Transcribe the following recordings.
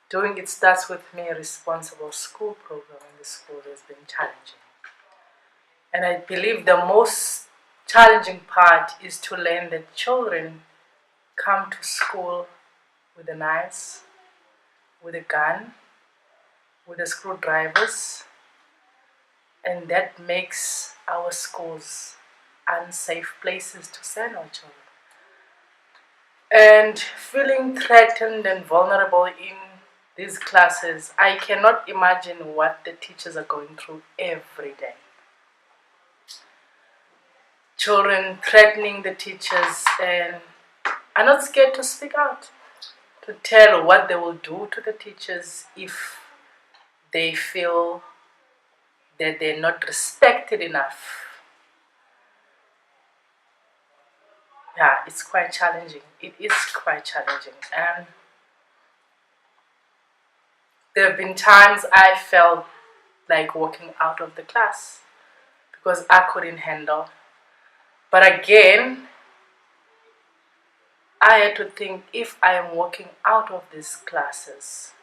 Doing It Starts With Me, a responsible school program in the school has been challenging. And I believe the most challenging part is to learn that children come to school with the knives, with a gun, with the screwdrivers, and that makes our schools unsafe places to send our children. And feeling threatened and vulnerable in these classes, I cannot imagine what the teachers are going through every day. Children threatening the teachers and are not scared to speak out, to tell what they will do to the teachers if they feel that they're not respected enough. Yeah, it's quite challenging. It is quite challenging. And there have been times I felt like walking out of the class because I couldn't handle. But again, I had to think, if I am walking out of these classes,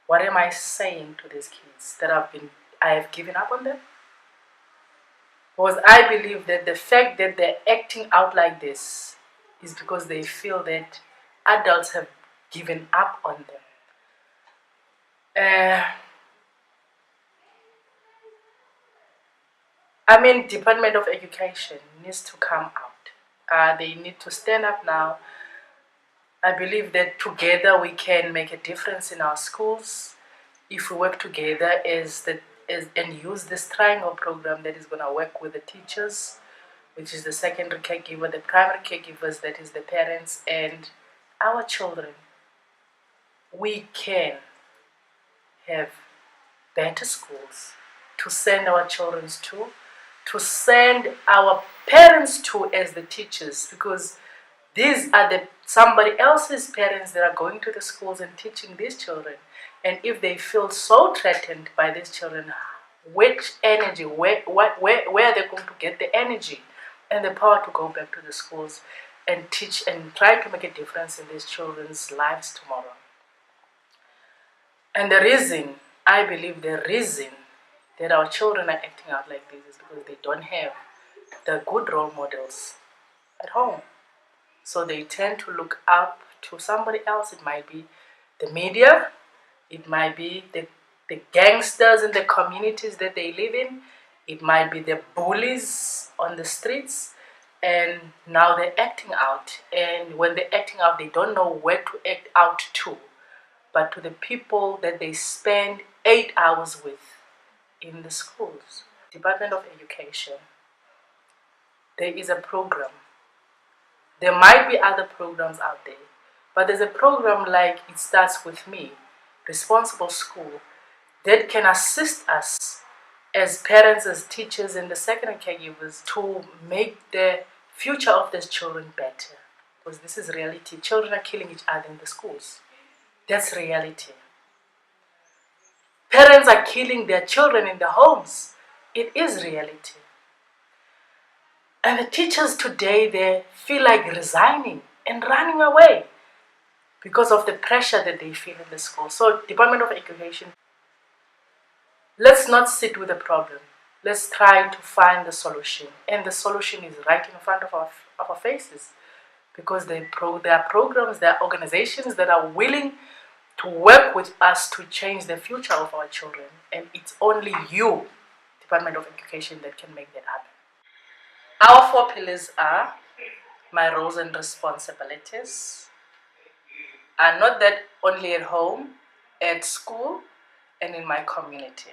what am I saying to these kids that I have given up on them? Because I believe that the fact that they're acting out like this is because they feel that adults have given up on them. Department of Education needs to come out. They need to stand up now. I believe that together we can make a difference in our schools if we work together and use this triangle program that is going to work with the teachers, which is the secondary caregiver, the primary caregivers, that is the parents, and our children. We can have better schools to send our children to send our parents to as the teachers, because these are somebody else's parents that are going to the schools and teaching these children. And if they feel so threatened by these children, which energy, where are they going to get the energy and the power to go back to the schools and teach and try to make a difference in these children's lives tomorrow? And I believe the reason that our children are acting out like this is because they don't have the good role models at home. So they tend to look up to somebody else. It might be the media, it might be the gangsters in the communities that they live in, it might be the bullies on the streets, and now they're acting out. And when they're acting out, they don't know where to act out to, but to the people that they spend 8 hours with in the schools. Department of Education, there is a program. There might be other programs out there, but there's a program like It Starts With Me, Responsible School, that can assist us as parents, as teachers, and the secondary caregivers to make the future of these children better. Because this is reality. Children are killing each other in the schools. That's reality. Parents are killing their children in the homes. It is reality. And the teachers today, they feel like resigning and running away because of the pressure that they feel in the school. So Department of Education, let's not sit with the problem. Let's try to find the solution. And the solution is right in front of our faces, because there are programs, there are organizations that are willing to work with us to change the future of our children. And it's only you, Department of Education, that can make that happen. Our 4 pillars are: my roles and responsibilities are not that only at home, at school, and in my community.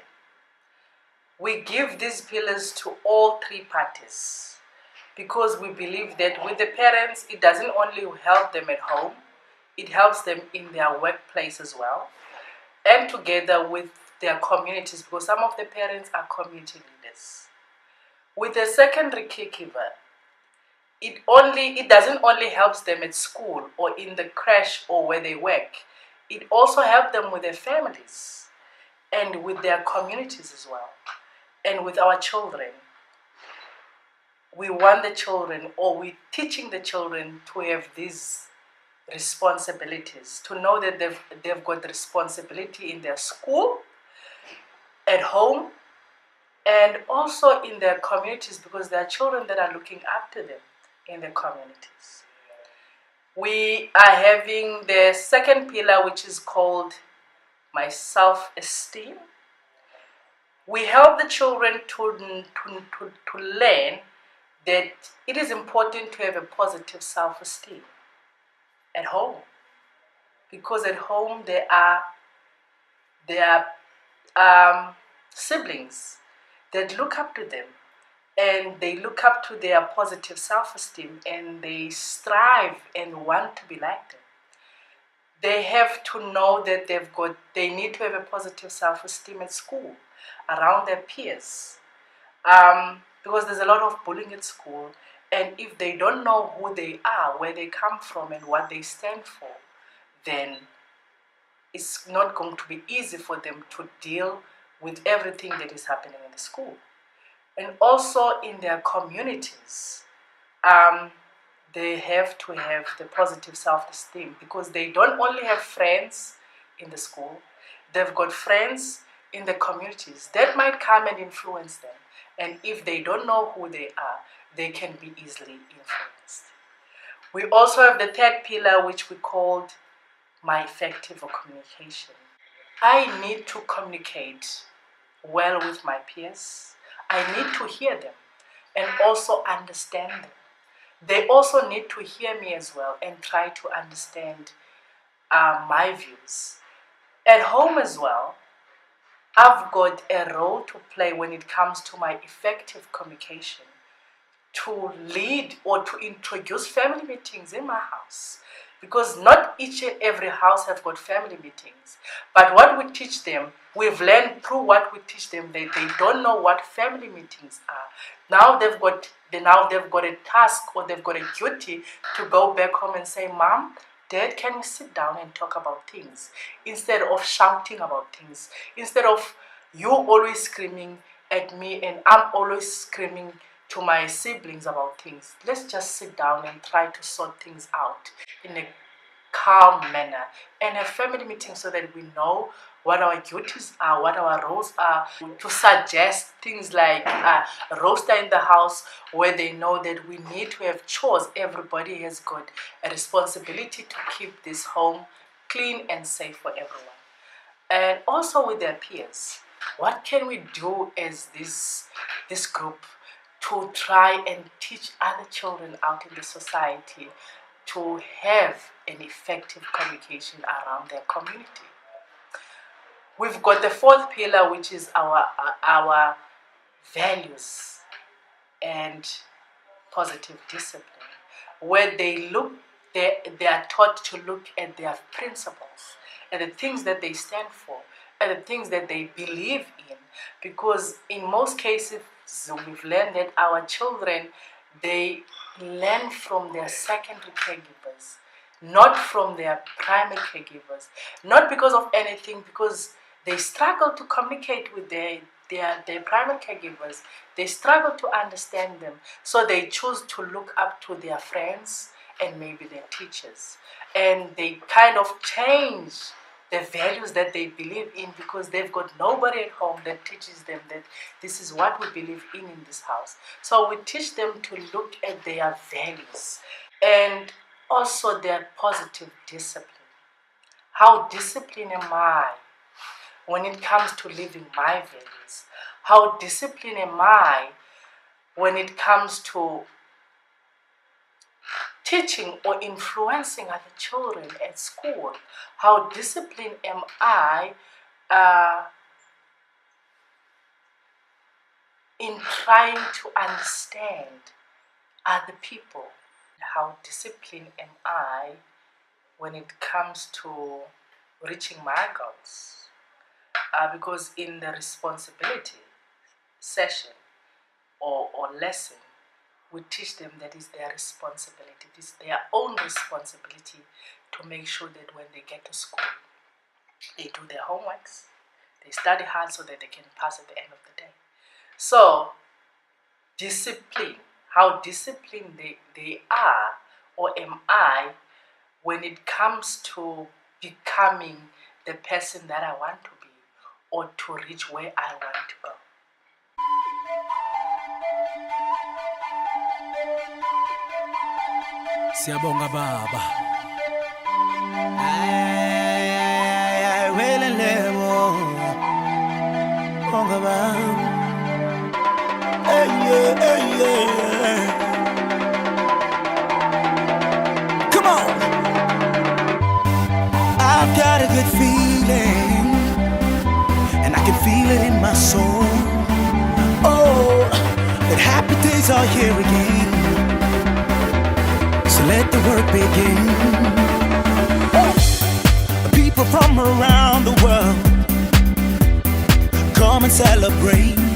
We give these pillars to all 3 parties because we believe that with the parents, it doesn't only help them at home, it helps them in their workplace as well, and together with their communities, because some of the parents are community leaders. With the secondary caregiver, it doesn't only help them at school or in the crash or where they work. It also helps them with their families and with their communities as well, and with our children. we want the children, or we're teaching the children to have these responsibilities, to know that they've got responsibility in their school, at home, and also in their communities, because there are children that are looking up to them in their communities. We are having the second pillar, which is called my self-esteem. We help the children to learn that it is important to have a positive self-esteem at home, because at home there are siblings that look up to them, and they look up to their positive self-esteem, and they strive and want to be like them. They have to know that they need to have a positive self-esteem at school, around their peers, because there's a lot of bullying at school, and if they don't know who they are, where they come from, and what they stand for, then it's not going to be easy for them to deal with everything that is happening in the school. And also in their communities, they have to have the positive self-esteem, because they don't only have friends in the school, they've got friends in the communities that might come and influence them. And if they don't know who they are, they can be easily influenced. We also have the third pillar, which we called my effective communication. I need to communicate well with my peers. I need to hear them and also understand them. They also need to hear me as well and try to understand my views. At home as well, I've got a role to play when it comes to my effective communication, to lead or to introduce family meetings in my house, because not each and every house have got family meetings. But what we teach them, we've learned through what we teach them, they don't know what family meetings are. Now they've got a task, or they've got a duty to go back home and say, Mom, Dad, can we sit down and talk about things, instead of shouting about things, instead of you always screaming at me and I'm always screaming to my siblings about things. Let's just sit down and try to sort things out in a calm manner, and have family meetings so that we know what our duties are, what our roles are, to suggest things like a roster in the house, where they know that we need to have chores. Everybody has got a responsibility to keep this home clean and safe for everyone. And also with their peers, what can we do as this group to try and teach other children out in the society to have an effective communication around their community? We've got the fourth pillar, which is our values and positive discipline, where they are taught to look at their principles and the things that they stand for and the things that they believe in. Because in most cases, we've learned that our children, they learn from their secondary caregivers, not from their primary caregivers. Not because of anything, because they struggle to communicate with their primary caregivers. They struggle to understand them, so they choose to look up to their friends and maybe their teachers, and they kind of change the values that they believe in, because they've got nobody at home that teaches them that this is what we believe in this house. So we teach them to look at their values and also their positive discipline. How disciplined am I when it comes to living my values? How disciplined am I when it comes to teaching or influencing other children at school? How disciplined am I in trying to understand other people? How disciplined am I when it comes to reaching my goals? Because in the responsibility session or lesson, we teach them that it's their responsibility, it's their own responsibility to make sure that when they get to school, they do their homeworks, they study hard so that they can pass at the end of the day. So, discipline, how disciplined they are, or am I, when it comes to becoming the person that I want to be or to reach where I want to go. Siyabonga baba. Come on. I've got a good feeling, and I can feel it in my soul. Oh, that happy days are here again. So let the work begin. People from around the world come and celebrate.